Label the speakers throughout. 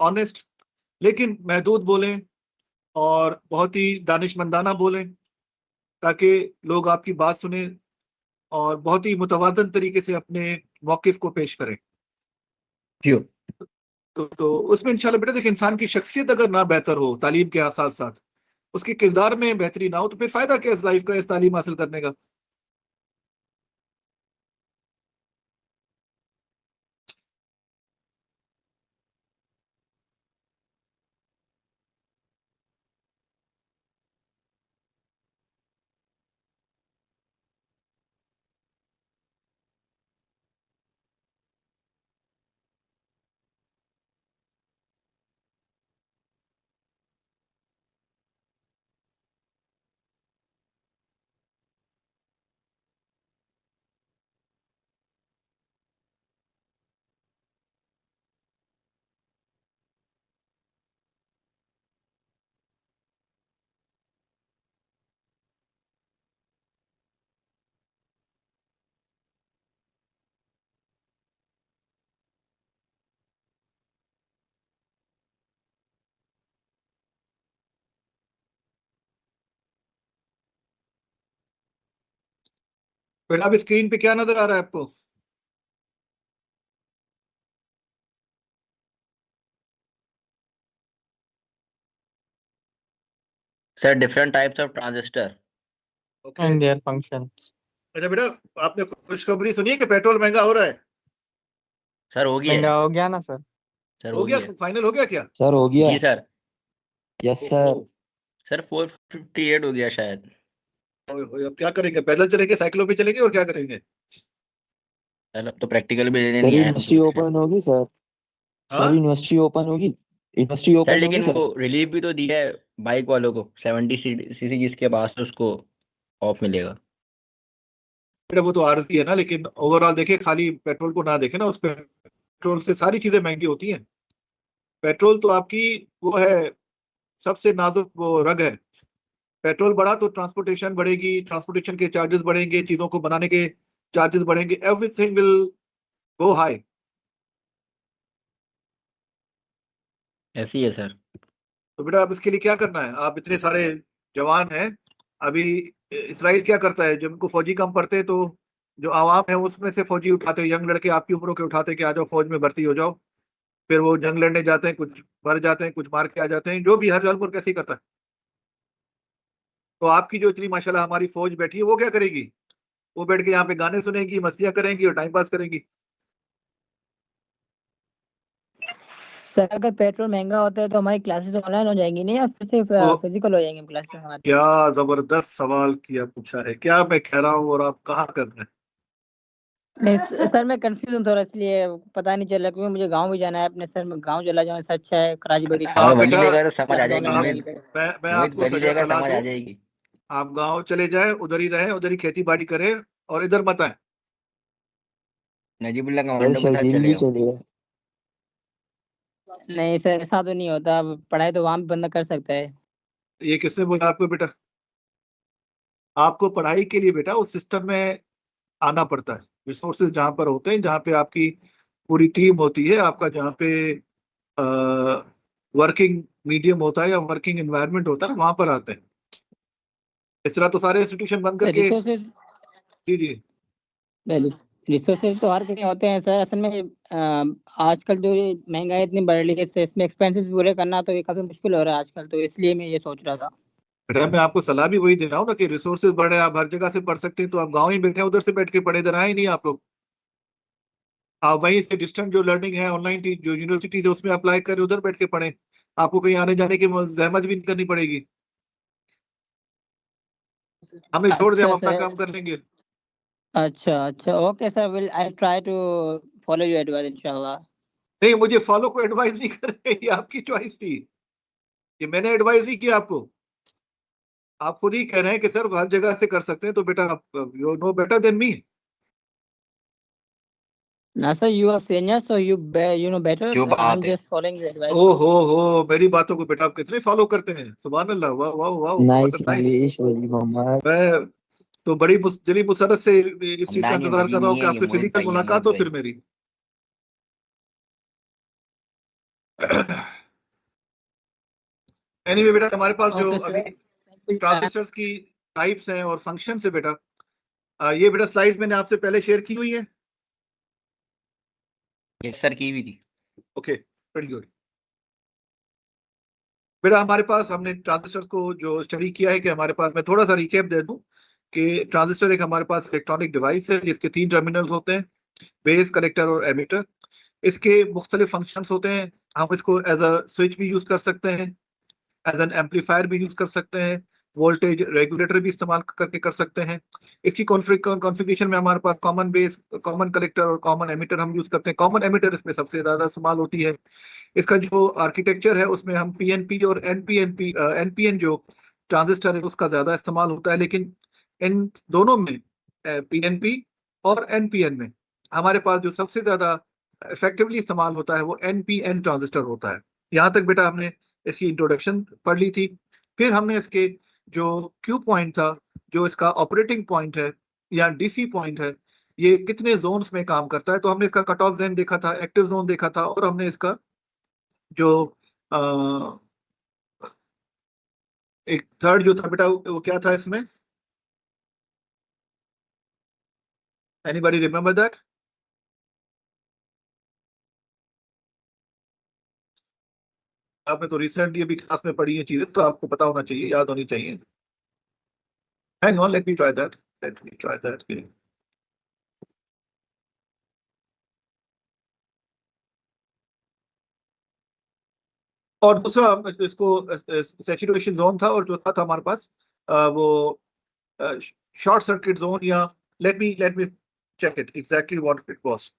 Speaker 1: Honest, लेकिन महदूद बोलें और बहुत ही दानिशमंदाना बोलें, ताकि लोग आपकी बात सुने और बहुत ही मुतवाज़न तरीके से अपने मौकिफ को पेश करें।
Speaker 2: क्यों?
Speaker 1: तो उसमें इंशाल्लाह बेटा देखिए, इंसान की शख्सियत अगर ना बेहतर हो तालीम के साथ साथ, उसके किरदार में बेहतरी ना हो, तो फिर फायदा क्या इस लाइफ का, इस तालीम हासिल करने का। बेटा अब स्क्रीन पे क्या नजर आ रहा है आपको?
Speaker 2: Sir different types of transistor
Speaker 1: okay.
Speaker 3: and their functions.
Speaker 1: अच्छा बेटा, आपने खुशखबरी सुनी है कि पेट्रोल महंगा हो रहा है?
Speaker 2: सर हो गया
Speaker 3: महंगा
Speaker 2: है।
Speaker 3: हो गया ना सर?
Speaker 2: सर
Speaker 1: हो
Speaker 2: हो
Speaker 1: गया,
Speaker 2: गया है।
Speaker 1: फाइनल हो गया क्या?
Speaker 4: सर हो गया।
Speaker 2: जी सर।
Speaker 4: Yes sir.
Speaker 2: सर 458 हो गया शायद।
Speaker 1: अब क्या करेंगे, पैदल चलेंगे, साइकिलों पे चलेंगे, और क्या करेंगे?
Speaker 2: सर अब तो प्रैक्टिकल भी देने
Speaker 4: सर
Speaker 2: नहीं आए, हम
Speaker 4: यूनिवर्सिटी
Speaker 2: सोच रहे हैं।
Speaker 4: ओपन होगी सर।
Speaker 1: हाँ
Speaker 4: सर यूनिवर्सिटी ओपन होगी। यूनिवर्सिटी
Speaker 2: सर
Speaker 4: ओपन होगी
Speaker 2: लेकिन
Speaker 4: सर।
Speaker 2: वो रिलीफ भी तो दिया है बाइक वालों को, 70 सीसी जिसके पास है उसको ऑफ मिलेगा।
Speaker 1: बेटा वो तो आरजी है ना, लेकिन ओवरऑल देखिए, खाली पेट्रोल को ना देखे ना, उस पेट्रोल से सारी चीजें महंगी होती हैं। पेट्रोल तो आपकी वो है, सबसे नाजुक वो रग है। पेट्रोल बढ़ा तो ट्रांसपोर्टेशन बढ़ेगी, ट्रांसपोर्टेशन के चार्जेस बढ़ेंगे, चीजों को बनाने के चार्जेस बढ़ेंगे, एवरीथिंग विल गो हाई।
Speaker 2: ऐसी है सर।
Speaker 1: तो बेटा अब इसके लिए क्या करना है? आप इतने सारे जवान हैं अभी। इसराइल क्या करता है, जब उनको फौजी कम पड़ते हैं तो जो आवाम है उसमें से फौजी उठाते हैं, यंग लड़के आपकी उम्रों के उठाते हैं कि आ जाओ फौज में भर्ती हो जाओ। फिर वो जंग लड़ने जाते हैं, कुछ मर जाते हैं, कुछ मार के आ जाते हैं, जो भी हर जानवर कैसे ही करता है। तो आपकी जो इतनी माशाल्लाह हमारी फौज बैठी है, वो क्या करेगी? वो बैठ के यहाँ पे गाने सुनेगी, मस्तियां करेंगी और टाइम पास करेंगी।
Speaker 5: सर अगर पेट्रोल महंगा होता है तो हमारी क्लासेस ऑनलाइन हो जाएंगी नहीं, या फिर सिर्फ
Speaker 1: तो
Speaker 5: फिजिकल हो जाएंगी क्लासेस हमारी?
Speaker 1: क्या जबरदस्त सवाल किया, पूछा है, क्या मैं कह रहा हूँ और आप कहाँ कर रहे हैं?
Speaker 5: नहीं सर, मैं कंफ्यूज हूँ थोड़ा, इसलिए पता नहीं चल रहा, क्योंकि मुझे गांव भी जाना है अपने। सर मैं गांव चला जाऊँ, इससे अच्छा है कराची बड़ी
Speaker 2: अगर वही
Speaker 1: बेटा,
Speaker 2: लेगा तो समझ आ
Speaker 5: क्लासेस
Speaker 2: जाएगी
Speaker 5: ऑनलाइन
Speaker 2: मोहित।
Speaker 5: मिलकर।
Speaker 1: मैं
Speaker 2: मोहित
Speaker 1: आपको
Speaker 2: वही लेगा,
Speaker 1: सलाह
Speaker 2: समझ आ
Speaker 1: दूं,
Speaker 2: जाएगी।
Speaker 1: आप गांव चले जाएं, उधर ही रहें, उधर ही खेती बाड़ी करें, और इधर मत आए।
Speaker 2: नजीबुल्ला
Speaker 4: सर
Speaker 2: कमांडो के साथ
Speaker 4: शर्जील भी
Speaker 2: चलेगा।
Speaker 4: चलेगा।
Speaker 5: नहीं सर, ऐसा तो नहीं होता, पढ़ाई तो वहां भी बंदा कर सकता है।
Speaker 1: ये किसने बोला आपको बेटा? आपको पढ़ाई के लिए बेटा उस सिस्टम में आना पड़ता है। रिसोर्सेज जहाँ पर होते हैं, जहाँ पे आपकी पूरी टीम होती है, आपका जहाँ पे वर्किंग मीडियम होता है या वर्किंग एनवायरनमेंट होता है, वहां पर आते हैं। इस तरह तो सारे इंस्टीट्यूशन बंद करके।
Speaker 5: रिसोर्सेज
Speaker 1: जी जी।
Speaker 5: रिसोर्सेज तो हर कहीं होते हैं सर। असल में आजकल जो ये महंगाई इतनी बढ़ रही है, इसमें एक्सपेंसेस पूरे करना तो ये काफी मुश्किल हो रहा है आजकल, तो इसलिए मैं ये सोच रहा था।
Speaker 1: बेटा मैं आपको सलाह भी वही दे रहा हूँ ना कि रिसोर्सेज बढ़े, आप हर जगह से पढ़ सकते हैं, तो आप गाँव ही बैठे हैं, उधर से बैठ के पढ़े, इधर आए ही नहीं आप लोग। आप वहीं से डिस्टेंट जो लर्निंग है, ऑनलाइन जो यूनिवर्सिटीज है उसमें अप्लाई करें, उधर बैठ के पढ़ें। आपको कहीं आने जाने की जहमत भी नहीं करनी पड़ेगी। हमें छोड़ दे, हम
Speaker 5: अच्छा
Speaker 1: अपना
Speaker 5: सर।
Speaker 1: काम कर लेंगे।
Speaker 5: अच्छा अच्छा, okay sir, will I try to follow your advice इंशाल्लाह।
Speaker 1: नहीं, मुझे फॉलो को एडवाइस नहीं कर रहे, ये आपकी चॉइस थी, ये मैंने एडवाइस नहीं किया आपको। आप खुद ही कह रहे हैं कि सर हर जगह से कर सकते हैं, तो बेटा आप you know better than me.
Speaker 5: ना sir, you are senior so you know better,
Speaker 2: जो
Speaker 5: आई एम
Speaker 2: बात है।
Speaker 5: Just following your advice.
Speaker 1: ओ हो, मेरी बातों को बेटा आप कितने फॉलो करते हैं, सुभान अल्लाह, वाह वाह वाह,
Speaker 4: नाइस
Speaker 1: नाइस।
Speaker 4: इंग्लिश वली मोहम्मद।
Speaker 1: मैं तो बड़ी दिली मुसरत से इस चीज का
Speaker 2: हमदानी
Speaker 1: इंतजार
Speaker 2: वली
Speaker 1: कर रहा हूँ
Speaker 2: नहीं
Speaker 1: कि
Speaker 2: है ये,
Speaker 1: आपसे
Speaker 2: मोहित
Speaker 1: फिजिकल
Speaker 2: भाई है,
Speaker 1: मुलाकात
Speaker 2: मोहित
Speaker 1: हो
Speaker 2: भाई।
Speaker 1: फिर मेरी। एनीवे बेटा, हमारे पास जो
Speaker 5: ओके सर,
Speaker 1: अभी ट्रांजिस्टर्स की टाइप्स हैं और फंक्शंस है बेटा, ये बेटा स्लाइड्स मैंने आपसे पहले शेयर की हुई है।
Speaker 2: यस सर, की हुई थी।
Speaker 1: ओके, वेरी गुड बेटा। हमारे पास हमने ट्रांजिस्टर्स को जो स्टडी किया है कि हमारे पास, मैं थोड़ा सा रिकैप दे दूं कि ट्रांजिस्टर एक हमारे पास इलेक्ट्रॉनिक डिवाइस है जिसके 3 टर्मिनल्स होते हैं, बेस, कलेक्टर और एमिटर। इसके मुख्तलिफ फंक्शंस होते हैं। हम इसको एज अ स्विच भी यूज कर सकते हैं, एज एन एम्पलीफायर भी यूज कर सकते हैं, वोल्टेज रेगुलेटर भी इस्तेमाल करके कर सकते हैं। इसकी कॉन्फ़िगरेशन में हमारे पास कॉमन बेस, कॉमन कलेक्टर और कॉमन एमिटर हम यूज करते हैं। कॉमन एमिटर इसमें सबसे ज्यादा इस्तेमाल होती है। इसका जो आर्किटेक्चर है उसमें हम पीएनपी और एनपीएन जो ट्रांजिस्टर है उसका ज्यादा इस्तेमाल होता है, लेकिन इन दोनों में, पीएनपी और एनपीएन में, हमारे पास जो सबसे ज्यादा इफेक्टिवली इस्तेमाल होता है वो एनपीएन ट्रांजिस्टर होता है। यहाँ तक बेटा हमने इसकी इंट्रोडक्शन पढ़ ली थी। फिर हमने इसके जो क्यू पॉइंट था, जो इसका ऑपरेटिंग पॉइंट है या डीसी पॉइंट है, ये कितने जोन्स में काम करता है, तो हमने इसका कट ऑफ जोन देखा था, एक्टिव जोन देखा था, और हमने इसका जो एक थर्ड जो था बेटा वो क्या था इसमें, एनीबॉडी रिमेम्बर दैट? आपने तो रिसेंटली अभी क्लास में पढ़ी है चीजें, तो आपको पता होना चाहिए, याद होनी चाहिए। Hang on, let me try that, let me try that. और दूसरा इसको सैचुरेशन जोन था, और जो था हमारे पास वो शॉर्ट सर्किट जोन, या let me check it exactly what it was.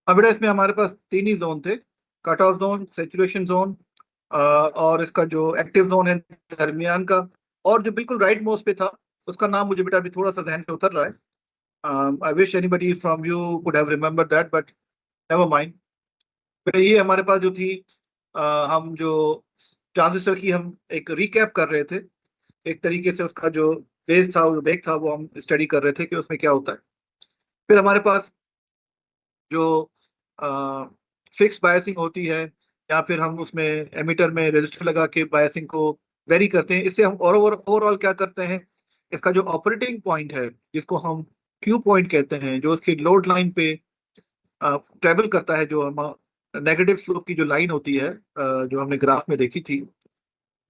Speaker 1: अब बेटा इसमें हमारे पास 3 ही जोन थे, cut off zone, saturation zone, और इसका जो एक्टिव जोन है दरमियान का, और जो बिल्कुल राइट मोस्ट पे था उसका नाम मुझे बेटा अभी थोड़ा सा जहन से उतर रहा है। I wish anybody from you could have remember that, but never mind. बेटा ये हमारे पास जो थी, हम जो ट्रांजिस्टर की हम एक रिकैप कर रहे थे, एक तरीके से उसका जो बेस था, जो बेक था, वो हम स्टडी कर रहे थे कि उसमें क्या होता है। फिर हमारे पास जो फिक्स बायसिंग होती है, या फिर हम उसमें एमीटर में रेजिस्टर लगा के बायसिंग को वेरी करते हैं। इससे हम ओवरऑल क्या करते हैं, इसका जो ऑपरेटिंग पॉइंट है जिसको हम क्यू पॉइंट कहते हैं, जो उसकी लोड लाइन पे ट्रेवल करता है, जो हम नेगेटिव स्लोप की जो लाइन होती है, जो हमने ग्राफ में देखी थी,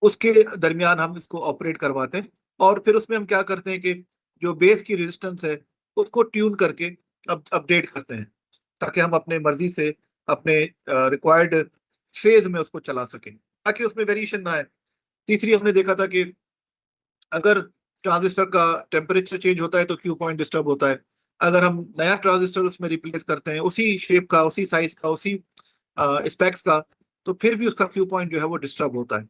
Speaker 1: उसके दरमियान हम इसको ऑपरेट करवाते हैं। और फिर उसमें हम क्या करते हैं कि जो बेस की रेजिस्टेंस है उसको ट्यून करके अपडेट करते हैं, ताकि हम अपने मर्जी से अपने रिक्वायर्ड फेज में उसको चला सकें, ताकि उसमें वेरिएशन ना आए। तीसरी हमने देखा था कि अगर ट्रांजिस्टर का टेम्परेचर चेंज होता है तो क्यू पॉइंट डिस्टर्ब होता है। अगर हम नया ट्रांजिस्टर उसमें रिप्लेस करते हैं, उसी शेप का, उसी साइज का, उसी स्पेक्स का, तो फिर भी उसका क्यू पॉइंट जो है वो डिस्टर्ब होता है।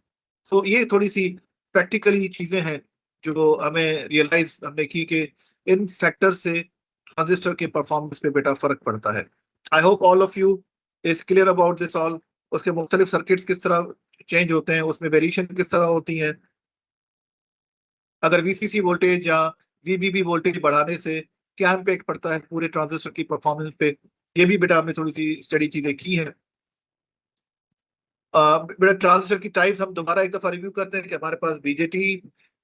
Speaker 1: तो ये थोड़ी सी प्रैक्टिकली चीजें हैं जो हमें रियलाइज हमने की कि इन फैक्टर से ट्रांजिस्टर के परफॉर्मेंस पे बेटा फर्क पड़ता है। I hope all of you is clear about this all. उसके मुख्तलिफ सर्किट्स किस तरह चेंज होते हैं, उसमें वेरिएशन किस तरह होती है, अगर वीसीसी वोल्टेज या वीबीबी वोल्टेज बढ़ाने से क्या इम्पैक्ट पड़ता है पूरे ट्रांजिस्टर की परफॉर्मेंस पे, ये भी बेटा हमने थोड़ी सी स्टडी चीजें की हैं। बेटा ट्रांजिस्टर की टाइप्स हम दोबारा एक दफा रिव्यू करते हैं कि हमारे पास बीजेटी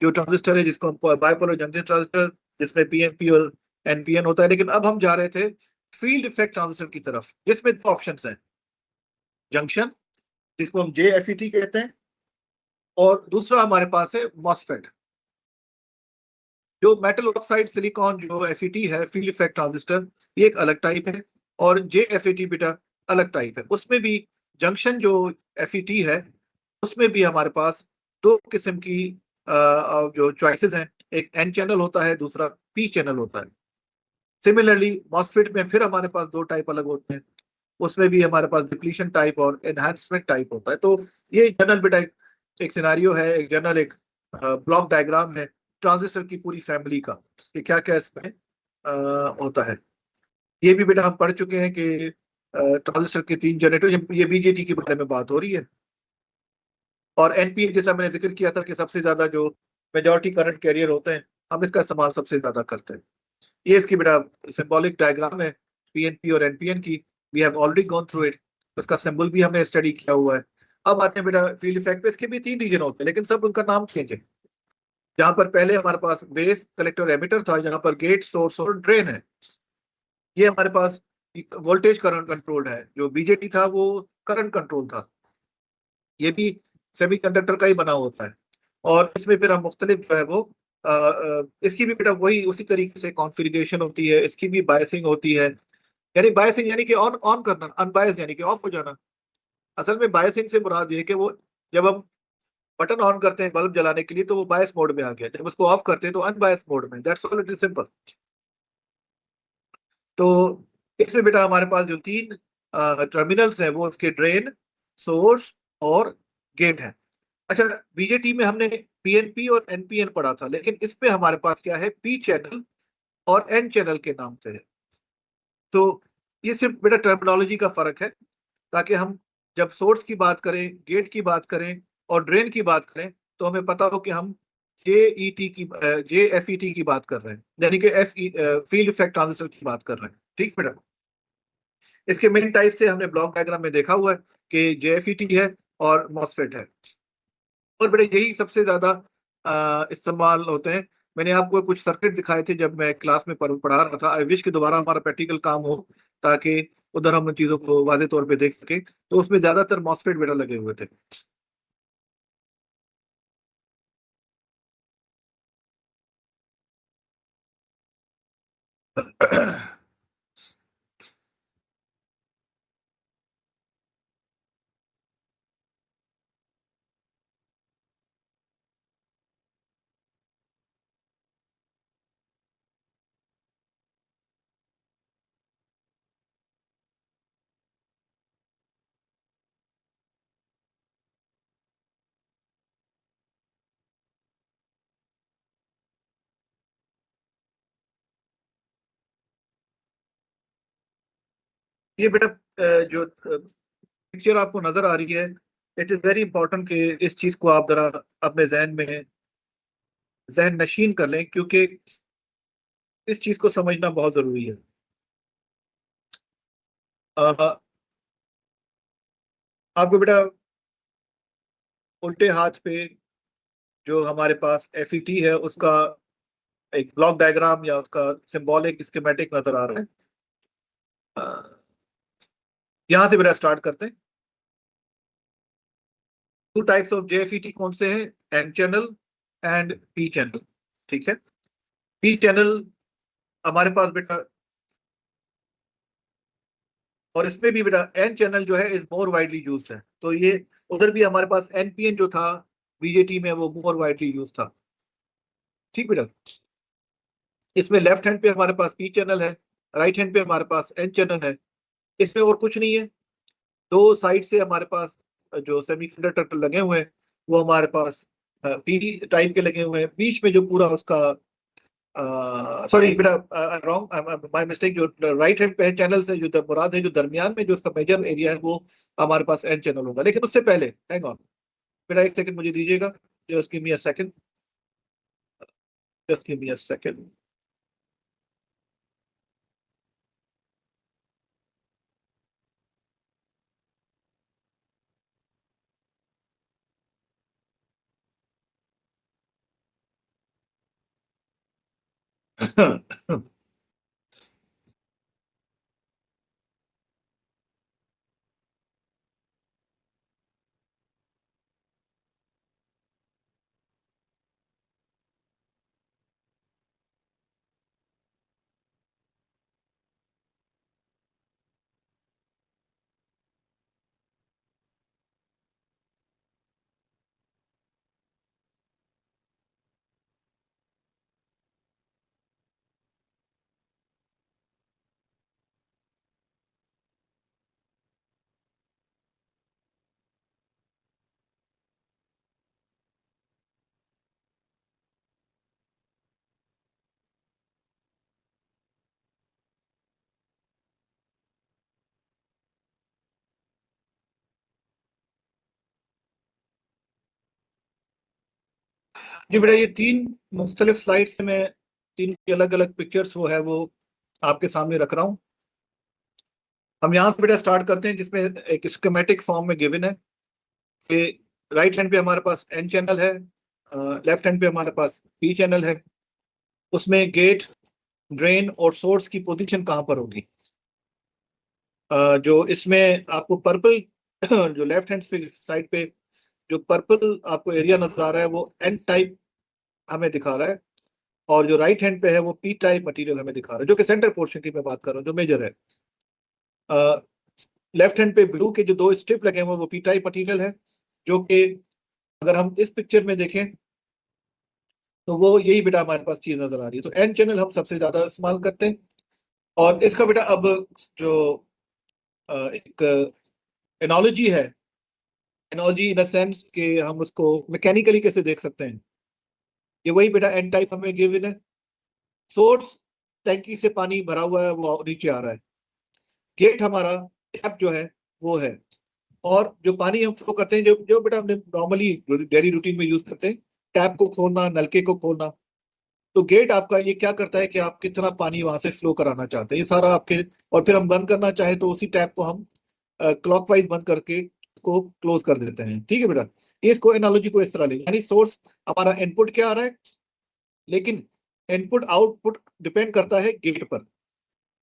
Speaker 1: जो ट्रांजिस्टर है, जिसको हम बाइपोलर जंक्शन ट्रांजिस्टर, जिसमें पीएनपी और एनपीएन होता है। लेकिन अब हम जा रहे थे फील्ड इफेक्ट ट्रांजिस्टर की तरफ, जिसमें दो ऑप्शंस हैं, जंक्शन जिसको हम जेएफईटी कहते हैं, और दूसरा हमारे पास है मॉसफेट। जो मेटल ऑक्साइड सिलिकॉन जो एफईटी है, फील्ड इफेक्ट ट्रांजिस्टर, ये एक अलग टाइप है, और जेएफईटी बेटा अलग टाइप है। उसमें भी जंक्शन जो एफईटी है, उसमें भी हमारे पास दो किस्म की जो चॉइसेस हैं, एक एन चैनल होता है, दूसरा पी चैनल होता है। सिमिलरली मॉसफेट में फिर हमारे पास दो टाइप अलग होते हैं, उसमें भी हमारे पास डिप्लीशन टाइप और एनहांसमेंट टाइप होता है। तो ये जनरल बेटा एक सिनारियो है, एक जनरल एक ब्लॉक डायग्राम है ट्रांजिस्टर की पूरी फैमिली का, कि क्या क्या इसमें होता है। ये भी बेटा हम पढ़ चुके हैं कि ट्रांजिस्टर के तीन जनरेटर, ये बीजेटी के बारे में बात हो रही है। और एनपीएन जैसा मैंने जिक्र किया था कि सबसे ज्यादा जो मेजॉरिटी करंट कैरियर होते हैं, हम इसका इस्तेमाल सबसे ज्यादा करते हैं। ये इसकी बेटा सिंबॉलिक डायग्राम है पीएनपी और एनपीएन की। We have already gone through it, उसका सिंबल भी हमने स्टडी किया हुआ है। अब आते हैं बेटा फील्ड इफेक्ट पे। इसके भी तीन रीजन होते हैं, लेकिन सब उनका नाम चेंज है। जहां पर पहले हमारे पास बेस, कलेक्टर, एमिटर था, जहां पर गेट, सोर्स और ड्रेन है। ये हमारे पास वोल्टेज करंट कंट्रोल्ड है। जो बीजेटी था वो करंट कंट्रोल था। ये भी सेमीकंडक्टर का ही बना होता है, और इसमें फिर हम मुख्तलिफ जो है वो इसकी भी बेटा वही उसी तरीके से कॉन्फ़िगरेशन होती है। इसकी भी बायसिंग होती है, यानी बायसिंग यानी कि ऑन ऑन करना, अनबायस यानी कि ऑफ हो जाना। असल में बायसिंग से मुराद ये है कि वो जब हम बटन ऑन करते हैं बल्ब जलाने के लिए तो वो बायस मोड में आ गया, जब उसको ऑफ करते हैं तो अनबायस मोड में। That's all, it is simple. तो इसमें बेटा हमारे पास जो तीन टर्मिनल्स हैं वो उसके ड्रेन, सोर्स और गेट है। अच्छा, बीजेटी में हमने पीएनपी और एनपीएन पढ़ा था, लेकिन इसमें हमारे पास क्या है, पी चैनल और एन चैनल के नाम से है। तो ये सिर्फ बेटा टर्मिनोलॉजी का फर्क है, ताकि हम जब सोर्स की बात करें, गेट की बात करें और ड्रेन की बात करें, तो हमें पता हो कि हम जेएफईटी की बात कर रहे हैं, यानी कि फील्ड इफेक्ट ट्रांजिस्टर की बात कर रहे हैं। ठीक बेटा, इसके मेन टाइप से हमने ब्लॉक डायग्राम में देखा हुआ है कि जेएफईटी है और मॉसफेट है, और बेटा यही सबसे ज्यादा इस्तेमाल होते हैं। मैंने आपको कुछ सर्किट दिखाए थे जब मैं क्लास में पढ़ा रहा था। आई विश कि दोबारा हमारा प्रैक्टिकल काम हो, ताकि उधर हम उन चीजों को वाजे तौर पे देख सके। तो उसमें ज्यादातर मॉसफेट बेटा लगे हुए थे। ये बेटा जो पिक्चर आपको नजर आ रही है, इट इज वेरी इंपॉर्टेंट कि इस चीज को आप जरा अपने जहन में जहन नशीन कर लें, क्योंकि इस चीज को समझना बहुत जरूरी है। अ, आपको बेटा उल्टे हाथ पे जो हमारे पास एफईटी है, उसका एक ब्लॉक डायग्राम या उसका सिंबॉलिक स्कीमेटिक नजर आ रहा है। यहां से बेटा स्टार्ट करते हैं। टू टाइप्स ऑफ जेएफईटी कौन से हैं, N channel and P channel. ठीक है, पी चैनल हमारे पास बेटा, और इसमें भी बेटा एन चैनल जो है इज मोर वाइडली यूज्ड है। तो ये उधर भी हमारे पास एनपीएन जो था बीजेटी में, वो मोर वाइडली यूज था। ठीक बेटा, इसमें लेफ्ट हैंड पे हमारे पास पी चैनल है, राइट हैंड पे हमारे पास एन चैनल है। इसमें और कुछ नहीं है। दो साइड से हमारे पास जो सेमीकंडक्टर लगे हुए हैं वो हमारे पास पी टाइप के लगे हुए हैं। बीच में जो पूरा उसका सॉरी बेटा, रॉन्ग, माय मिस्टेक, जो राइट हैंड पे चैनल से जो मुराद है, जो दरमियान में जो उसका मेजर एरिया है वो हमारे पास एन चैनल होगा। लेकिन उससे पहले हैंग ऑन बेटा, एक सेकंड मुझे दीजिएगा। Just give me a second, just give me a second. जी बेटा, ये 3 मुख्तलिफ स्लाइड से मैं 3 की अलग अलग पिक्चर्स वो आपके सामने रख रहा हूँ। हम यहाँ से बेटा स्टार्ट करते हैं, जिसमें एक स्कीमेटिक फॉर्म में गिवन है कि राइट हैंड पे हमारे पास एन चैनल है, लेफ्ट हैंड पे हमारे पास पी चैनल है। उसमें गेट, ड्रेन और सोर्स की पोजीशन कहाँ पर होगी। जो इसमें आपको पर्पल जो लेफ्ट हैंड पे साइड पे जो पर्पल आपको एरिया नजर आ रहा है वो एन टाइप हमें दिखा रहा है, और जो राइट हैंड पे है वो पी टाइप मटेरियल हमें दिखा रहा है, जो कि सेंटर पोर्शन की मैं बात कर रहा हूँ, जो मेजर है। लेफ्ट हैंड पे ब्लू के जो 2 स्ट्रिप लगे हुए हैं वो पी टाइप मटेरियल है, जो कि अगर हम इस पिक्चर में देखें तो वो यही बेटा हमारे पास चीज नजर आ रही है। तो एन चैनल हम सबसे ज्यादा इस्तेमाल करते हैं। और इसका बेटा अब जो एक एनोलॉजी है, एनोलॉजी इन सेंस कि हम उसको मैकेनिकली कैसे देख सकते हैं, ये वही बेटा एन टाइप हमें गिवन है। सोर्स टैंकी से पानी भरा हुआ है, वो नीचे आ रहा है। गेट हमारा टैप जो है वो है, और जो पानी हम फ्लो करते हैं, जो जो बेटा हमने नॉर्मली डेली रूटीन में यूज करते हैं, टैप को खोलना, नलके को खोलना। तो गेट आपका ये क्या करता है कि आप कितना पानी वहां से फ्लो कराना चाहते हैं, ये सारा आपके। और फिर हम बंद करना चाहें तो उसी टैप को हम क्लॉकवाइज बंद करके को क्लोज कर देते हैं। ठीक है बेटा, ये इसको एनालॉजी को इस तरह ले, यानी सोर्स हमारा इनपुट क्या आ रहा है, लेकिन इनपुट आउटपुट डिपेंड करता है गेट पर,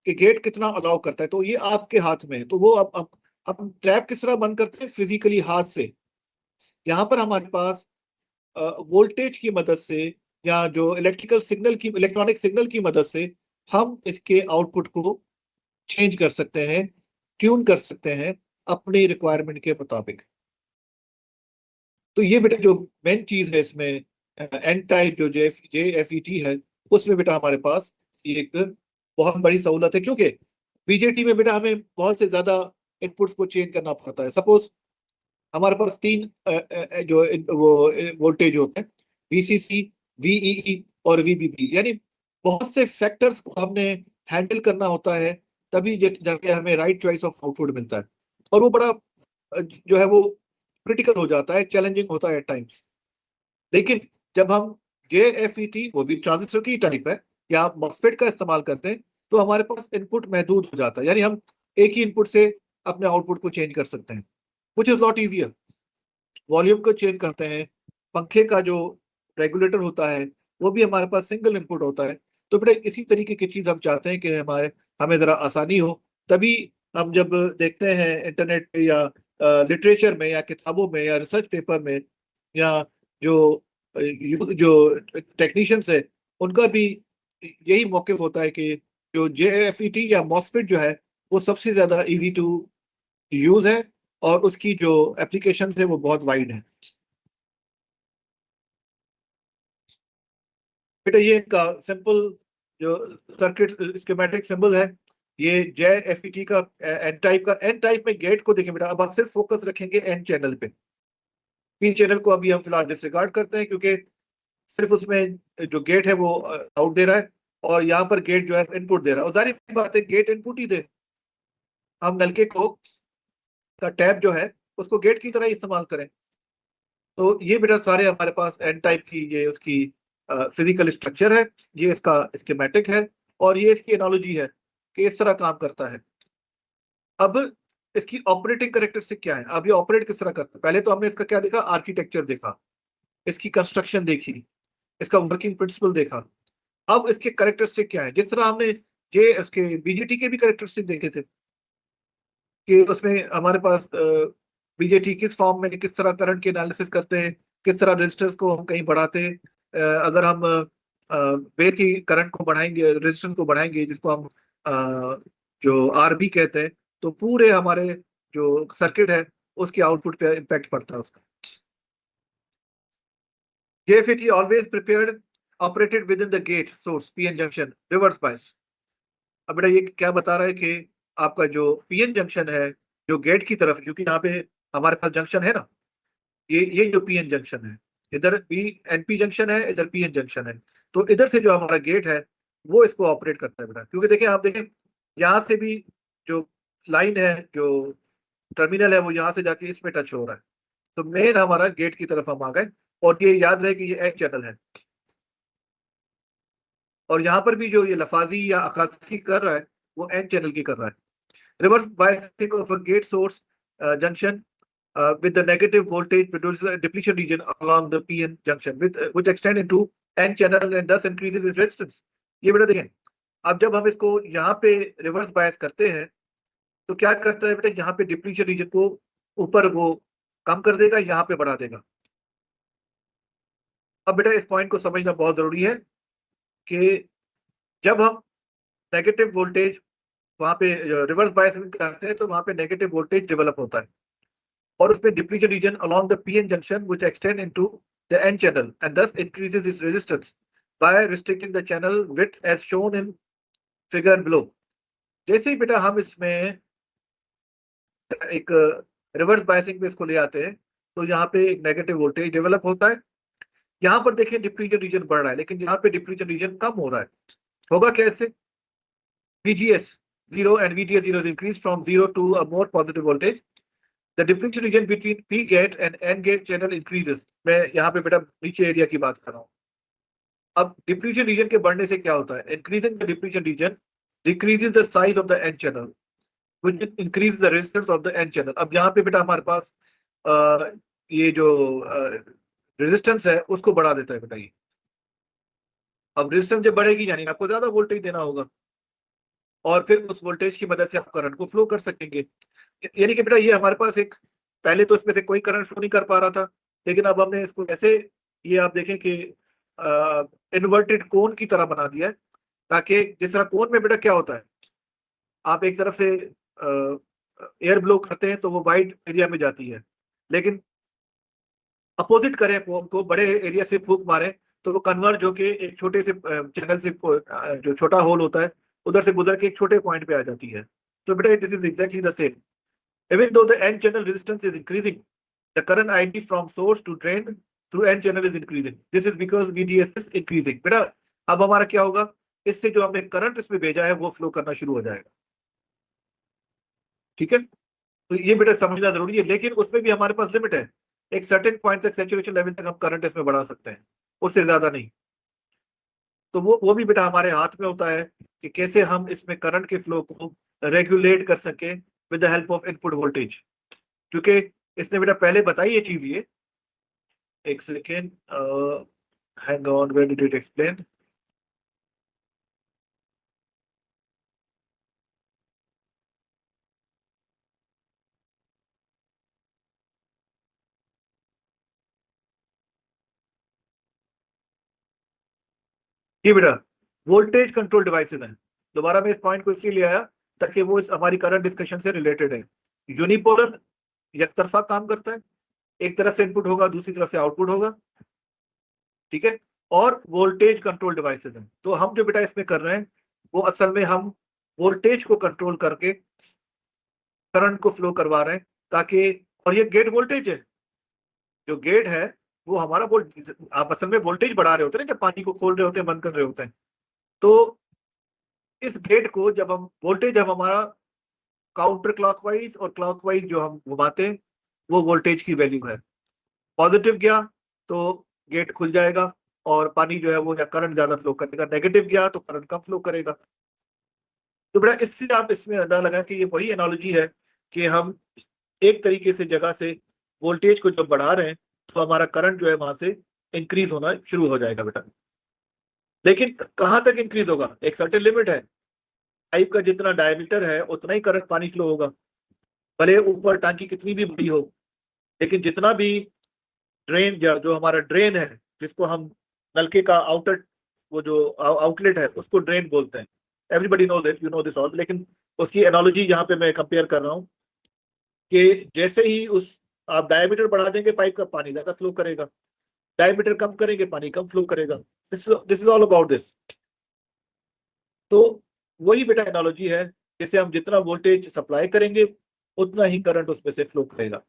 Speaker 1: कि गेट कितना अलाउ करता है। तो ये आपके हाथ में है। तो वो अब ट्रैप किस तरह बंद करते हैं, फिजिकली हाथ से। यहाँ पर हमारे पास वोल्टेज की मदद से या जो इलेक्ट्रॉनिक सिग्नल की मदद से हम इसके आउटपुट को चेंज कर सकते हैं, ट्यून कर सकते हैं अपनी रिक्वायरमेंट के मुताबिक। तो ये बेटा जो मेन चीज है इसमें, एन टाइप जो JFET है, उसमें बेटा हमारे पास ये एक बहुत बड़ी सहूलत है, क्योंकि बीजेटी में बेटा हमें बहुत से ज्यादा इनपुट्स को चेंज करना पड़ता है। सपोज हमारे पास 3 जो वो वोल्टेज होते हैं, VCC, VEE और VBB, यानी बहुत से फैक्टर्स को हमने हैंडल करना होता है, तभी जाके हमें राइट चॉइस ऑफ आउटपुट मिलता है। और वो बड़ा जो है वो क्रिटिकल हो जाता है, चैलेंजिंग होता है टाइम्स। लेकिन जब हम JFET, वो भी ट्रांजिस्टर की टाइप है, या मॉसफेट का इस्तेमाल करते हैं, तो हमारे पास इनपुट महदूद हो जाता है, यानी हम एक ही इनपुट से अपने आउटपुट को चेंज कर सकते हैं, कुछ इज लॉट ईजियर। वॉल्यूम को चेंज करते हैं, पंखे का जो रेगुलेटर होता है वो भी हमारे पास सिंगल इनपुट होता है। तो बेटा इसी तरीके की चीज हम चाहते हैं कि हमें जरा आसानी हो। तभी हम जब देखते हैं इंटरनेट पे या लिटरेचर में या किताबों में या रिसर्च पेपर में, या जो जो टेक्नीशियंस है उनका भी यही मौकिफ होता है कि जो JFET या मॉसफेट जो है वो सबसे ज्यादा इजी टू यूज है, और उसकी जो एप्लीकेशन है वो बहुत वाइड है। बेटा ये इनका सिंपल जो सर्किट स्कीमेटिक सिंबल है, ये JFET का एन टाइप में गेट को देखें बेटा। अब आप सिर्फ फोकस रखेंगे एन चैनल पे, पी चैनल को अभी हम फिलहाल डिसरिगार्ड करते हैं, क्योंकि सिर्फ उसमें जो गेट है वो आउट दे रहा है, और यहाँ पर गेट जो है इनपुट दे रहा है। और जाहिर बात है गेट इनपुट ही दे, हम नलके को का टैप जो है उसको गेट की तरह ही इस्तेमाल करें। तो ये बेटा सारे हमारे पास एन टाइप की ये उसकी फिजिकल स्ट्रक्चर है, ये इसका स्कीमेटिक है, और ये इसकी एनोलॉजी है कि इस तरह काम करता है। अब इसकी ऑपरेटिंग कैरेक्टरिस्टिक क्या है, अब ये ऑपरेट किस तरह करता है। पहले तो हमने इसका क्या देखा, आर्किटेक्चर देखा, इसकी कंस्ट्रक्शन देखी, इसका वर्किंग प्रिंसिपल देखा। अब इसके कैरेक्टरिस्टिक क्या है, जिस तरह हमने जे उसके बीजेटी के भी कैरेक्टरिस्टिक देखे थे कि उसमें हमारे पास बीजेटी किस फॉर्म में किस तरह करंट की एनालिसिस करते हैं, किस तरह रेजिस्टेंस को हम कहीं बढ़ाते हैं। अगर हम बेस की करंट को बढ़ाएंगे, रेजिस्टेंस को बढ़ाएंगे, जिसको हम जो आरबी कहते हैं, तो पूरे हमारे जो सर्किट है उसके आउटपुट पे इम्पैक्ट पड़ता है उसका। JFET always prepared operated within the gate source PN junction reverse bias। अब बेटा ये क्या बता रहा है कि आपका जो PN जंक्शन है जो गेट की तरफ, क्योंकि यहाँ पे हमारे पास जंक्शन है ना, ये जो PN जंक्शन है, इधर NP जंक्शन है, इधर PN जंक्शन है, तो इधर से जो हमारा गेट है वो इसको ऑपरेट करता है बेटा। क्योंकि देखें, आप देखें यहाँ से भी जो लाइन है, जो टर्मिनल है, वो यहाँ से जाके इसमें टच हो रहा है, तो मेन हमारा गेट की तरफ हम आ गए। और ये याद रहे कि ये एन चैनल है, और यहाँ पर भी जो ये लफाजी या अकासी कर रहा है वो एन चैनल की कर रहा है। Reverse biasing of a gate source junction with the negative voltage produces a depletion region along the PN junction which extend into N channel and thus increases its resistance। ये बेटा देखें, अब जब हम इसको यहाँ पे रिवर्स बायस करते हैं तो क्या करता है बेटा, यहाँ पे डिप्लीशन रीजन को ऊपर वो कम कर देगा, यहाँ पे बढ़ा देगा। अब बेटा इस पॉइंट को समझना बहुत जरूरी है कि जब हम नेगेटिव वोल्टेज वहां पे रिवर्स बायस करते हैं तो वहां पे नेगेटिव वोल्टेज डेवलप होता है, और उसमें depletion region along the PN junction which extend into the N channel and thus increases its resistance by restricting the channel width as shown in figure below। जैसे ही बेटा हम इसमें एक रिवर्स बायसिंग पे इसको ले आते हैं तो यहाँ पे एक नेगेटिव वोल्टेज डेवलप होता है। यहाँ पर देखिए डिप्लीशन रीजन बढ़ रहा है, लेकिन यहाँ पे डिप्लीशन रीजन कम हो रहा है। होगा कैसे? VGS 0 and VDS 0 is increased from 0 to a more positive voltage। The depletion region between P gate and N gate channel increases। मैं यहाँ पे बेटा नीचे एरिया की बात कर रहा हूँ। अब डिप्लीशन रीजन के बढ़ने से क्या होता है? Increasing the depletion region decreases the size of the N channel which increases the resistance of the N channel। अब यहाँ पे बेटा हमारे पास ये जो रेजिस्टेंस है उसको बढ़ा देता है बेटा ये। अब रेजिस्टेंस जब बढ़ेगी यानी आपको ज्यादा वोल्टेज देना होगा, और फिर उस वोल्टेज की मदद से आप करंट को फ्लो कर सकेंगे। यानी कि बेटा ये हमारे पास एक, पहले तो इसमें से कोई करंट फ्लो नहीं कर पा रहा था, लेकिन अब हमने इसको ऐसे, ये आप देखें कि इन्वर्टेड कोन की तरह बना दिया है, ताकि जिस तरह कोन में बेटा क्या होता है, आप एक तरफ से एयर ब्लो करते हैं तो वो वाइड एरिया में जाती है, लेकिन अपोजिट करें कोन को, बड़े एरिया से फूंक मारे तो वो कन्वर्ज होके एक छोटे से चैनल से, जो छोटा होल होता है उधर से गुजर के एक छोटे पॉइंट पे आ जाती है। तो बेटा this is exactly the same. Even though the N channel resistance is increasing, the current ID from source to drain through N channel is increasing। This is because VDS is increasing। बेटा अब हमारा क्या होगा, इससे जो हमने current इसमें भेजा है वो फ्लो करना शुरू हो जाएगा। ठीक है, तो ये बेटा समझना जरूरी है, लेकिन उसमें भी हमारे पास लिमिट है। एक सर्टेन पॉइंट तक, सैचुरेशन लेवल तक हम करंट इसमें बढ़ा सकते हैं, उससे ज्यादा नहीं। तो वो भी बेटा हमारे हाथ में होता है कि कैसे हम इसमें करंट के फ्लो को रेगुलेट कर सके with the help of input voltage। क्योंकि इसने बेटा पहले बताई ये चीज, ये एक second, hang on, where did it explain? ये बेटा वोल्टेज कंट्रोल डिवाइसेस हैं। दोबारा मैं इस पॉइंट को इसलिए ले आया ताकि वो इस हमारी करंट डिस्कशन से रिलेटेड है। यूनिपोलर एक तरफा काम करता है, एक तरफ से इनपुट होगा, दूसरी तरफ से आउटपुट होगा। ठीक है, और वोल्टेज कंट्रोल डिवाइसेस हैं। तो हम जो बेटा इसमें कर रहे हैं वो असल में हम वोल्टेज को कंट्रोल करके करंट को फ्लो करवा रहे हैं, ताकि, और ये गेट वोल्टेज है, जो गेट है वो हमारा आप असल में वोल्टेज बढ़ा रहे होते हैं जब पानी को खोल रहे होते हैं, बंद कर रहे होते हैं। तो इस गेट को जब हम वोल्टेज, जब हमारा काउंटर क्लॉकवाइज और क्लॉकवाइज जो हम घुमाते हैं वो वोल्टेज की वैल्यू है। पॉजिटिव गया तो गेट खुल जाएगा और पानी जो है वो, या करंट ज्यादा फ्लो करेगा। नेगेटिव गया तो करंट कम फ्लो करेगा। तो बेटा इससे आप इसमें अंदाजा लगा कि ये वही एनालॉजी है कि हम एक तरीके से जगह से वोल्टेज को जब बढ़ा रहे हैं तो हमारा करंट जो है वहां से इंक्रीज होना शुरू हो जाएगा बेटा। लेकिन कहाँ तक इंक्रीज होगा, एक सर्टेन लिमिट है। पाइप का जितना डायमीटर है उतना ही करंट पानी फ्लो होगा, भले ऊपर टांकी कितनी भी बड़ी हो, लेकिन जितना भी ड्रेन जो हमारा ड्रेन है, जिसको हम नलके का आउटर, वो जो आउटलेट है उसको ड्रेन बोलते हैं। Everybody knows it, you know this all, लेकिन उसकी एनालॉजी यहाँ पे मैं कंपेयर कर रहा हूँ कि जैसे ही उस आप डायमीटर बढ़ा देंगे पाइप का, पानी ज्यादा फ्लो करेगा, डायमीटर कम करेंगे पानी कम फ्लो करेगा। This is all about this. तो वही बेटा एनालॉजी है, जैसे हम जितना वोल्टेज सप्लाई करेंगे उतना ही करंट उसमें से फ्लो करेगा।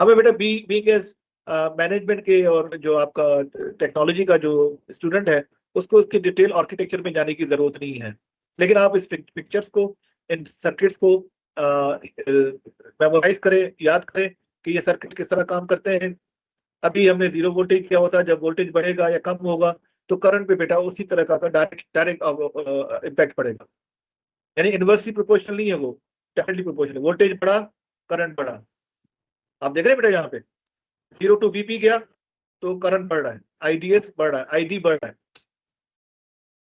Speaker 1: हमें बेटा बीइंग एज मैनेजमेंट के और जो आपका टेक्नोलॉजी का जो स्टूडेंट है उसको उसके डिटेल आर्किटेक्चर में जाने की जरूरत नहीं है, लेकिन आप इस पिक्चर्स को, इन सर्किट्स को मेमोराइज करें, याद करें कि ये सर्किट किस तरह काम करते हैं। अभी हमने जीरो वोल्टेज किया हुआ था, जब वोल्टेज बढ़ेगा या कम होगा तो करंट पे बेटा उसी तरह का डायरेक्ट इम्पैक्ट पड़ेगा, यानी इनवर्सली प्रोपोर्शनल नहीं है, वो डायरेक्टली प्रोपोर्शनल। वोल्टेज बढ़ा करंट बढ़ा, आप देख रहे हैं बेटा यहाँ पे 0 to VP गया तो करंट बढ़ रहा है, IDS बढ़ रहा है, ID बढ़ रहा है।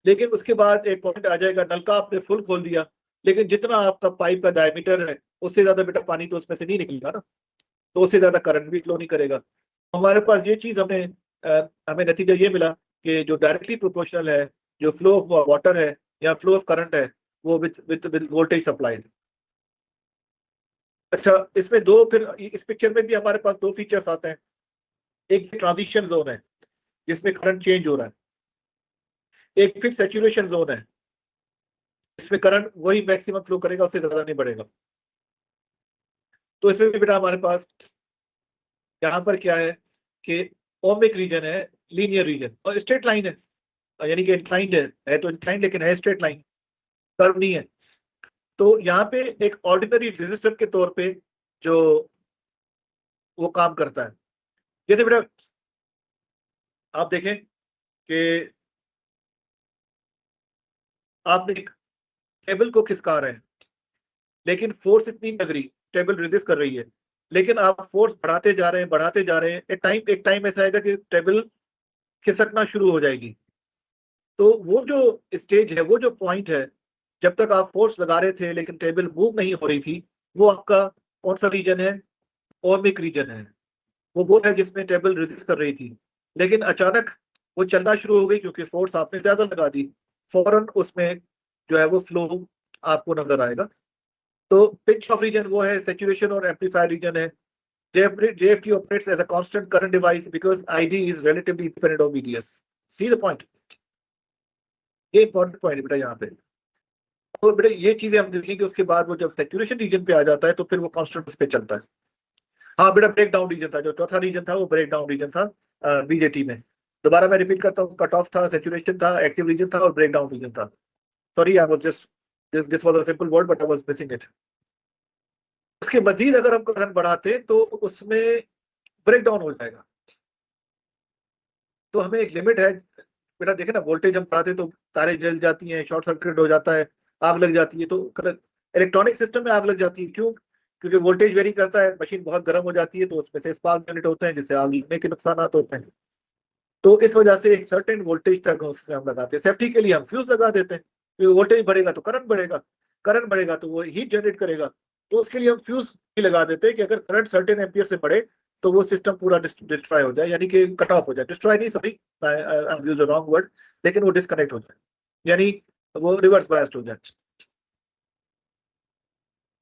Speaker 1: लेकिन उसके बाद एक पॉइंट आ जाएगा, नलका आपने फुल खोल दिया, लेकिन जितना आपका पाइप का डायमीटर है उससे ज्यादा बेटा पानी तो उसमें से नहीं निकलेगा ना, तो उससे ज्यादा करंट भी फ्लो नहीं करेगा। हमारे पास ये चीज हमें नतीजा ये मिला कि जो डायरेक्टली प्रोपोर्शनल है, जो फ्लो ऑफ वाटर है या फ्लो ऑफ करंट है, वो विद वोल्टेज सप्लाइड। अच्छा, इसमें दो, फिर इस पिक्चर में भी हमारे पास दो फीचर्स आते हैं। एक ट्रांजिशन जोन है जिसमें करंट चेंज हो रहा है, एक फिर सैचुरेशन जोन है इसमें करंट वही मैक्सिमम फ्लो करेगा, उससे ज्यादा नहीं बढ़ेगा। तो इसमें भी बेटा हमारे पास यहाँ पर क्या है कि ओमिक रीजन है, लीनियर रीजन और स्ट्रेट लाइन है, यानी कि इंक्लाइंड है तो इंक्लाइंड, लेकिन है स्ट्रेट लाइन, कर्व नहीं है। तो यहाँ पे एक ऑर्डिनरी रेजिस्टर के तौर पे जो वो काम करता है, जैसे बेटा आप देखें कि आपने टेबल को खिसका रहे हैं, लेकिन फोर्स इतनी लग रही, टेबल रेजिस्ट कर रही है, लेकिन आप फोर्स बढ़ाते जा रहे हैं, बढ़ाते जा रहे हैं, एक टाइम ऐसा आएगा कि टेबल खिसकना शुरू हो जाएगी। तो वो जो स्टेज है, वो जो पॉइंट है, जब तक आप फोर्स लगा रहे थे लेकिन टेबल मूव नहीं हो रही थी, वो आपका कौन सा रीजन है? ओमिक रीजन है। वो है जिसमें टेबल रेजिस्ट कर रही थी, लेकिन अचानक वो चलना शुरू हो गई क्योंकि फोर्स आपने ज्यादा लगा दी, फौरन उसमें जो है वो फ्लो आपको नजर आएगा। तो पिंच ऑफ रीजन वो है, सैचुरेशन और एम्पलीफायर रीजन है। JFT operates as a constant current device because ID is relatively independent of VDS. See the point? ये इंपॉर्टेंट पॉइंट है बेटा यहाँ पे। और बेटा ये चीजें हम देखेंगे, उसके बाद वो जब सैचुरेशन रीजन पे आ जाता है तो फिर वो कांस्टेंट पे चलता है। हाँ बेटा, ब्रेक डाउन रीजन था, जो चौथा रीजन था वो ब्रेक डाउन रीजन था BJT में। दोबारा मैं रिपीट करता हूँ, कट ऑफ था, सैचुरेशन था, एक्टिव रीजन था और ब्रेक डाउन रीजन था। Sorry, I was just, this was a simple word but I was missing it. उसके मजीद अगर हम करंट बढ़ाते तो उसमें ब्रेक डाउन हो जाएगा। तो हमें एक लिमिट है बेटा, देखे ना, वोल्टेज हम बढ़ाते तो तारें जल जाती हैं, शॉर्ट सर्किट हो जाता है, आग लग जाती है। तो इलेक्ट्रॉनिक सिस्टम में आग लग जाती है, क्यों? क्योंकि वोल्टेज वेरी करता है, मशीन बहुत गर्म हो जाती है, तो उसमें से स्पार्क जनरेट होते हैं जिससे आग लगने के नुकसान होते हैं। तो इस वजह से एक सर्टेन वोल्टेज तक उसमें हम लगाते हैं। सेफ्टी के लिए हम फ्यूज लगा देते हैं, क्योंकि वोल्टेज बढ़ेगा तो करंट बढ़ेगा, करंट बढ़ेगा तो वो हीट जनरेट करेगा, तो उसके लिए हम फ्यूज भी लगा देते हैं कि अगर करंट सर्टेन एम्पियर से बढ़े तो वो सिस्टम पूरा डिस्ट्रॉय हो जाए, यानी कि कट ऑफ हो जाए। डिस्ट्रॉय नहीं, sorry, I used the wrong word, लेकिन वो डिस्कनेक्ट हो जाए, यानी वो रिवर्स बायस्ड हो जाए।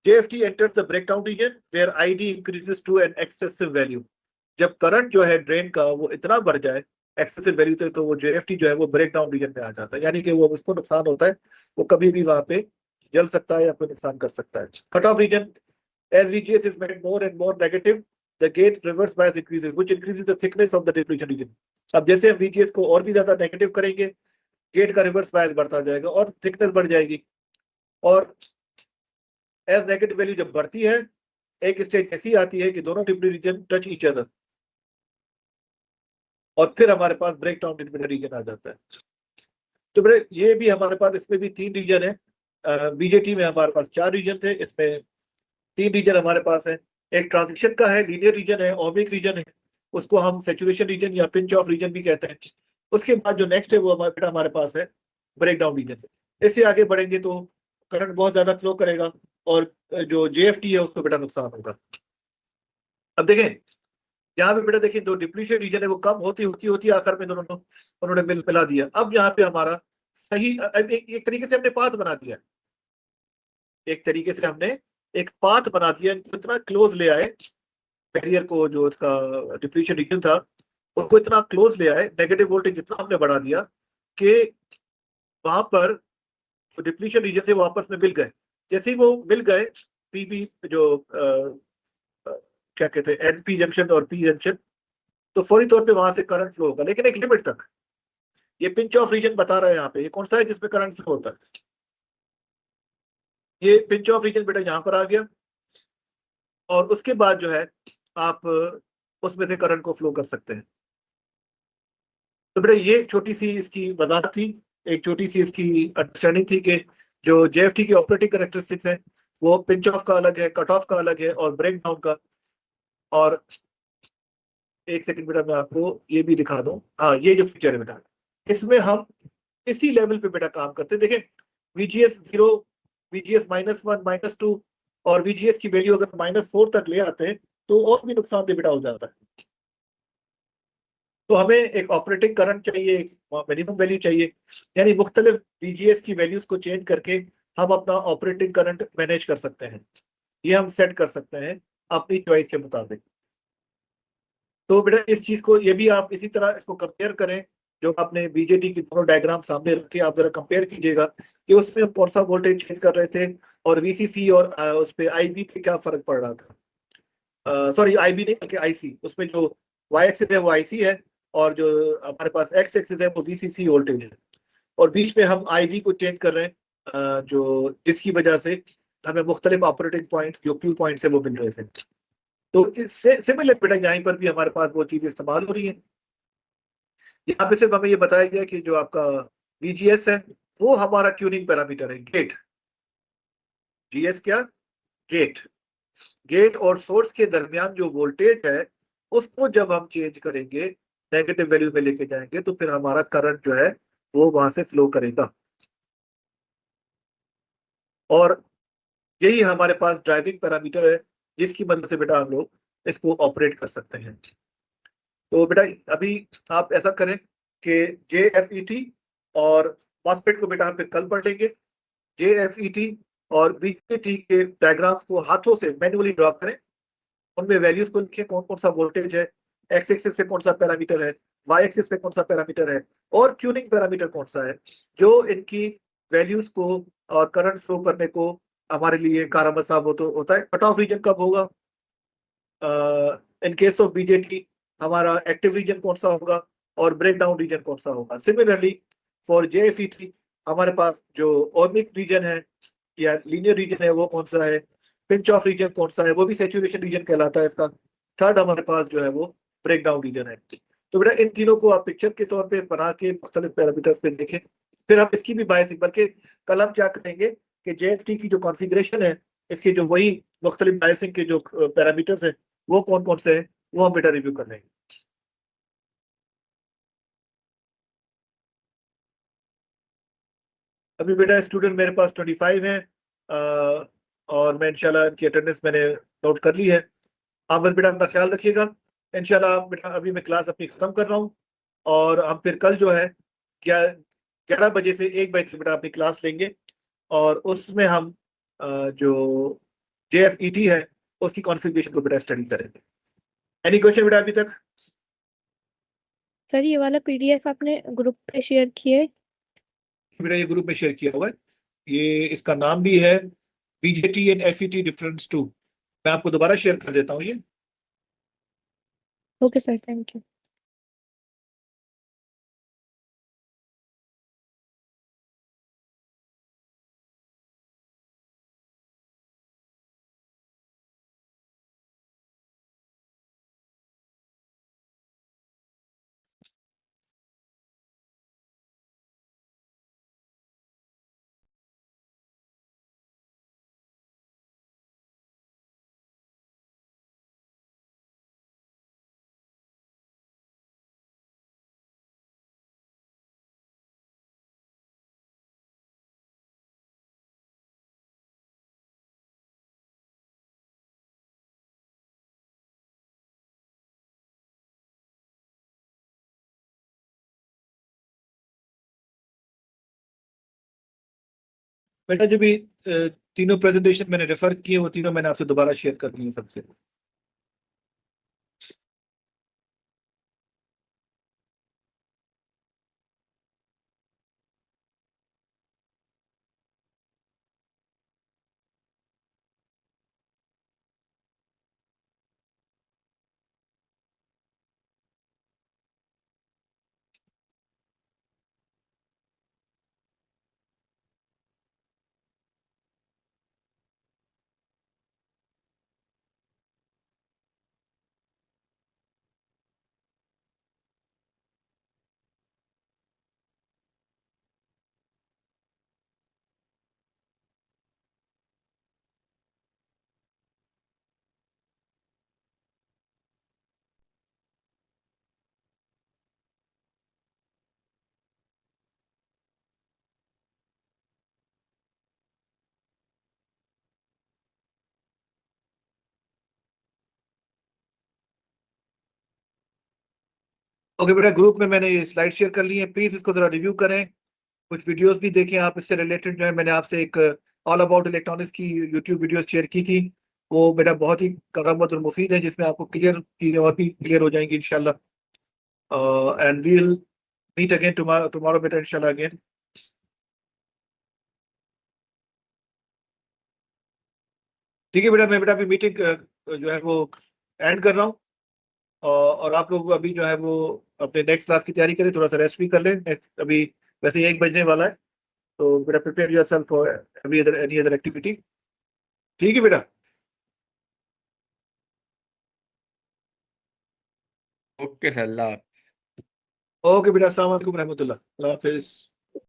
Speaker 1: JFT enters the breakdown region where ID increases to an excessive value. जब करंट जो है ड्रेन का वो इतना बढ़ जाए एक्सेसिव वैल्यू तक, तो वो JFT जो है वो ब्रेक डाउन रीजन में आ जाता है, यानी कि वो उसको नुकसान होता है, वो कभी भी वहां पे जल सकता है या कोई नुकसान कर सकता है। Cut off region, as VGS is made more and more negative, the gate reverse bias increases, which increases the thickness of the depletion region. अब जैसे हम VGS को और भी ज्यादा नेगेटिव करेंगे, गेट का रिवर्स बायस बढ़ता जाएगा और थिकनेस बढ़ जाएगी। और एज नेगेटिव वैल्यू जब बढ़ती है, एक स्टेज ऐसी आती है कि दोनों depletion region touch each other, और फिर हमारे पास ब्रेक डाउन रीजन आ जाता है। तो बेटे ये भी हमारे पास, इसमें भी 3 रीजन है। BJT में हमारे पास 4 रीजन थे, इसमें 3 रीजन हमारे पास है। एक ट्रांजिशन का है, लीनियर रीजन है, ओमिक रीजन है, उसको हम सैचुरेशन रीजन या पिंच ऑफ रीजन भी कहते हैं। उसके बाद जो नेक्स्ट है वो हमारे बेटा हमारे पास है ब्रेक डाउन रीजन। इससे आगे बढ़ेंगे तो करंट बहुत ज्यादा फ्लो करेगा और जो जेएफटी है उसको बेटा नुकसान होगा। अब देखें यहाँ पे बेटा देखिए जो डिप्लीशन रीजन है वो कम होती होती होती आखिर में दोनों उन्होंने मिला दिया। अब यहाँ पे हमारा सही एक तरीके से हमने पाथ बना दिया, एक तरीके से हमने एक पाथ बना दिया, इनको इतना क्लोज ले आए बैरियर को, जो इसका डिप्लीशन रीजन था उसको इतना क्लोज ले आए, नेगेटिव वोल्टेज इतना हमने बढ़ा दिया कि वहां पर जो डिप्लीशन रीजन थे वो आपस में मिल गए। जैसे ही वो मिल गए पीबी जो क्या कहते हैं एनपी जंक्शन और पी जंक्शन, तो फौरी तौर पे वहां से करंट फ्लो होगा, लेकिन एक लिमिट तक। ये पिंच ऑफ रीजन बता रहा है यहाँ पे, ये कौन सा है जिसमें करंट फ्लो होता है, ये पिंच ऑफ रीजन बेटा यहाँ पर आ गया, और उसके बाद जो है आप उसमें से करंट को फ्लो कर सकते हैं। तो बेटा ये एक छोटी सी इसकी वजाहत थी, एक छोटी सी इसकी अंडरस्टैंडिंग थी कि जो जेएफटी की ऑपरेटिंग कैरेक्टरिस्टिक्स है वो पिंच ऑफ का अलग है, कट ऑफ का अलग है और ब्रेक डाउन का। और एक सेकंड बेटा मैं आपको ये भी दिखा दूं, हाँ ये जो फीचर है बेटा इसमें हम इसी लेवल पे बेटा काम करते हैं। देखें VGS 0, VGS -1, -2 और VGS की वैल्यू अगर -4 तक ले आते हैं तो और भी नुकसानदेह बेटा हो जाता है। तो हमें एक ऑपरेटिंग करंट चाहिए, एक मिनिमम वैल्यू चाहिए, यानी मुख्तलिफ VGS की वैल्यूज को चेंज करके हम अपना ऑपरेटिंग करंट मैनेज कर सकते हैं, ये हम सेट कर सकते हैं अपनी चॉइस के मुताबिक। तो बेटा इस चीज को ये भी आप इसी तरह इसको कंपेयर करें, जो आपने बीजेटी की दोनों डायग्राम सामने रखे आप जरा कंपेयर कीजिएगा कि उसमें हम कौन सा वोल्टेज चेंज कर रहे थे और VCC और उस पे IB पे क्या फर्क पड़ रहा था। सॉरी IB नहीं बल्कि IC, उसमें जो Y एक्सिस है वो IC है और जो हमारे पास X एक्सिस है वो VCC वोल्टेज है, और बीच में हम IB को चेंज कर रहे हैं जो जिसकी वजह से हमें मुख्तलिफ ऑपरेटिंग पॉइंट्स जो क्यू पॉइंट्स है वो मिल रहे थे। तो इससे सिमिलर बेटा यहाँ पर भी हमारे पास वो चीज इस्तेमाल हो रही है। यहाँ पे सिर्फ हमें ये बताया गया कि जो आपका VGS है वो हमारा ट्यूनिंग पैरामीटर है, गेट GS क्या, गेट गेट और सोर्स के दरमियान जो वोल्टेज है उसको जब हम चेंज करेंगे, नेगेटिव वैल्यू में लेके जाएंगे तो फिर हमारा करंट जो है वो वहां से फ्लो करेगा, और यही हमारे पास ड्राइविंग पैरामीटर है जिसकी मदद से बेटा हम लोग इसको ऑपरेट कर सकते हैं। तो बेटा अभी आप ऐसा करें कि JFET और मॉसफेट को बेटा हम फिर कल पढ़ लेंगे। JFET और BJT के डायग्राम्स को हाथों से मैन्युअली ड्रॉ करें, उनमें वैल्यूज को लिखें, कौन कौन सा वोल्टेज है, X एक्सिस पे कौन सा पैरामीटर है, Y एक्सिस पे कौन सा पैरामीटर है और ट्यूनिंग पैरामीटर कौन सा है जो इनकी वैल्यूज को और करंट फ्लो करने को हमारे लिए कारगर साबित होता है। कट ऑफ रीजन कब होगा, इन केस ऑफ बीजेटी हमारा एक्टिव रीजन कौन सा होगा और ब्रेक डाउन रीजन कौन सा होगा। सिमिलरली फॉर JFET हमारे पास जो ओमिक रीजन है या लीनियर रीजन है वो कौन सा है, पिंच ऑफ रीजन कौन सा है, वो भी सैचुरेशन रीजन कहलाता है इसका। थर्ड हमारे पास जो है वो ब्रेक डाउन रीजन है। तो बेटा इन तीनों को आप पिक्चर के तौर पे बना के मुख्तलिफ पैरामीटर्स पे देखें, फिर हम इसकी भी बायसिंग, बल्कि कल हम क्या करेंगे कि JFT की जो कॉन्फ़िगरेशन है इसके जो वही मुख्तलिफ बायसिंग के जो पैरामीटर्स है वो कौन कौन से हैं वो हम बेटा रिव्यू कर रहे हैं। अभी बेटा स्टूडेंट मेरे पास 25 हैं, और मैं इंशाल्लाह इनकी अटेंडेंस मैंने नोट कर ली है। आप बस बेटा अपना ख्याल रखिएगा। इंशाल्लाह बेटा अभी मैं क्लास अपनी खत्म कर रहा हूँ और हम फिर कल जो है 11 बजे से 1 बजे तक बेटा अपनी क्लास लेंगे और उसमें हम जो JFET है उसकी कॉन्फ़िगरेशन को बेटा स्टडी करेंगे। एनी क्वेश्चन बेटा अभी तक?
Speaker 3: सर ये वाला PDF आपने ग्रुप पे शेयर किया है?
Speaker 1: बेटा ये ग्रुप में शेयर किया हुआ है, ये इसका नाम भी है BJT एंड FET डिफरेंस 2। मैं आपको दोबारा शेयर कर देता हूँ ये।
Speaker 3: Okay sir, thank you.
Speaker 1: बेटा जो भी तीनों प्रेजेंटेशन मैंने रेफर किए वो तीनों मैंने आपसे दोबारा शेयर कर दी है सबसे। ओके बेटा, ग्रुप में मैंने ये स्लाइड शेयर कर ली है, प्लीज इसको जरा रिव्यू करें, कुछ वीडियोस भी देखें आप इससे रिलेटेड। जो है मैंने आपसे एक ऑल अबाउट इलेक्ट्रॉनिक्स की यूट्यूब वीडियोस शेयर की थी, वो बेटा बहुत ही करामत और मुफीद है, जिसमें आपको क्लियर चीजें और भी क्लियर हो जाएंगी इंशाल्लाह। And we will meet again tomorrow बेटा इंशाल्लाह अगेन। ठीक है बेटा, मैं बेटा अभी मीटिंग जो है वो एंड कर रहा हूँ, और आप लोग अभी जो है वो अपने नेक्स्ट क्लास की तैयारी करें, थोड़ा सा रेस्ट भी कर लें। अभी वैसे ही 1 बजने वाला है, तो बेटा prepare yourself for any other activity. ठीक है बेटा।
Speaker 2: ओके सर, अल्लाह।
Speaker 1: ओके बेटा, अस्सलाम वालेकुम रहमतुल्लाह, अल्लाह हाफिज।